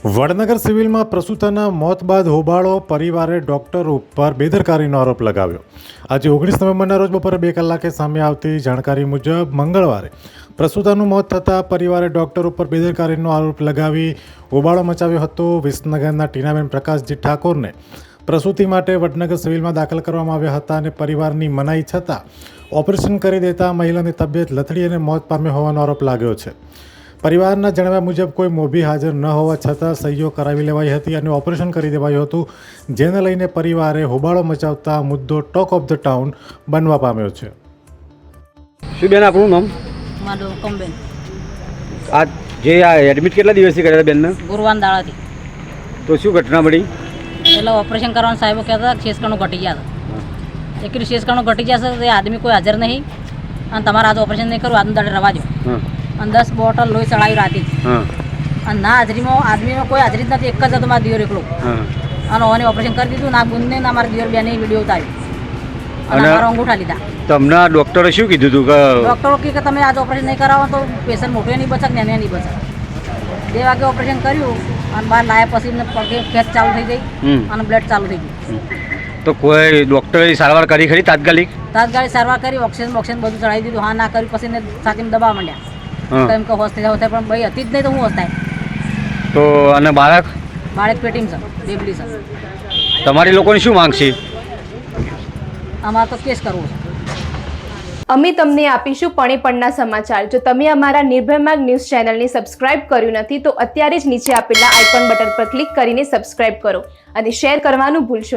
વડનગર સિવિલમાં પ્રસૂતાના મોત બાદ હોબાળો, પરિવારે ડોક્ટર ઉપર બેદરકારીનો આરોપ લગાવ્યો। આજે 19 નવેમ્બરના રોજ બપોરે 2 કલાકે સામે આવતી જાણકારી મુજબ મંગળવારે પ્રસૂતાનું મોત થતાં પરિવારે ડોક્ટર ઉપર બેદરકારીનો આરોપ લગાવી હોબાળો મચાવ્યો હતો। વિસનગરના ટીનાબેન પ્રકાશજી ઠાકોરને પ્રસૂતિ માટે વડનગર સિવિલમાં દાખલ કરવામાં આવ્યા હતા અને પરિવારની મનાઈ છતાં ઓપરેશન કરી દેતા મહિલાની તબિયત લથડી અને મોત પામ્યો હોવાનો આરોપ લાગ્યો છે। પરિવારના જણાવ્યા મુજબ કોઈ મોભી હાજર ન હોવા છતાં સહીઓ કરાવી લેવાઈ હતી અને ઓપરેશન કરી દેવાયું હતું, જેને લઈને પરિવારે હોબાળો મચાવતા મુદ્દો ટોક ઓફ ધ ટાઉન બનવા પામ્યો છે। શું બેન આપણું નામ? મારું હુકમબેન। આ જે આ એડમિટ કેટલા દિવસથી કર્યા હતા બેનને? ગુરુવાન દાડાથી। તો શું ઘટના બની? એટલે ઓપરેશન કરવાનું સાહેબો કહેતા હતા શેષકણું ઘટી ગયા હતા। એકલી શેષકણું ઘટી ગયા છે, આદમી કોઈ હાજર નહીં અને તમારે આજે ઓપરેશન નહીં કરવું, આજનું દાડે રવા દો અને 10 બોટલ લોહી ચડાવી રાતી અને ના હાજરીમાં આદમીમાં કોઈ હાજરી જ નથી, એક જ હતો મારા દિયોર એકલો અને ઓને ઓપરેશન કરી દીધું। ના ગુંદને ના મારા દિયોર બેને વિડીયો ઉતાર્યો અને મારો અંગૂઠા લીધા। તમને ડૉક્ટરે શું કીધું હતું? ડૉક્ટરો કે તમે આજે ઓપરેશન નહીં કરાવો તો પેશન્ટ મોટું નહીં બચે ને નહીં બચે। 2 વાગે ઓપરેશન કર્યું અને બહાર લાયા પછી એમને પગે ખેંચ ચાલુ થઈ ગઈ અને બ્લડ ચાલુ થઈ ગયું। તો કોઈ ડૉક્ટરે સારવાર કરી ખરી? તાત્કાલિક સારવાર કરી, ઓક્સિજન બધું ચડાવી દીધું। હા ના કર્યું પછી છાતીમાં દબાવવા માંડ્યા કેમ કે હોશ થઈ જાય, પણ ભાઈ હતી જ નહીં તો હું હોશ થાય। તો અને બાળક પેટીમાં છે, બેબલી છે। તમારી લોકોની શું માંગ છે? અમારે તો કેસ કરવો છે। અમે તમને આપીશું પળેપળના સમાચાર। જો તમે અમારા નિર્ભય માર્ગ ન્યૂઝ ચેનલને સબસ્ક્રાઇબ કર્યું નથી તો અત્યારે જ નીચે આપેલા આઇકોન બટન પર ક્લિક કરીને સબસ્ક્રાઇબ કરો અને શેર કરવાનું ભૂલશો નહીં।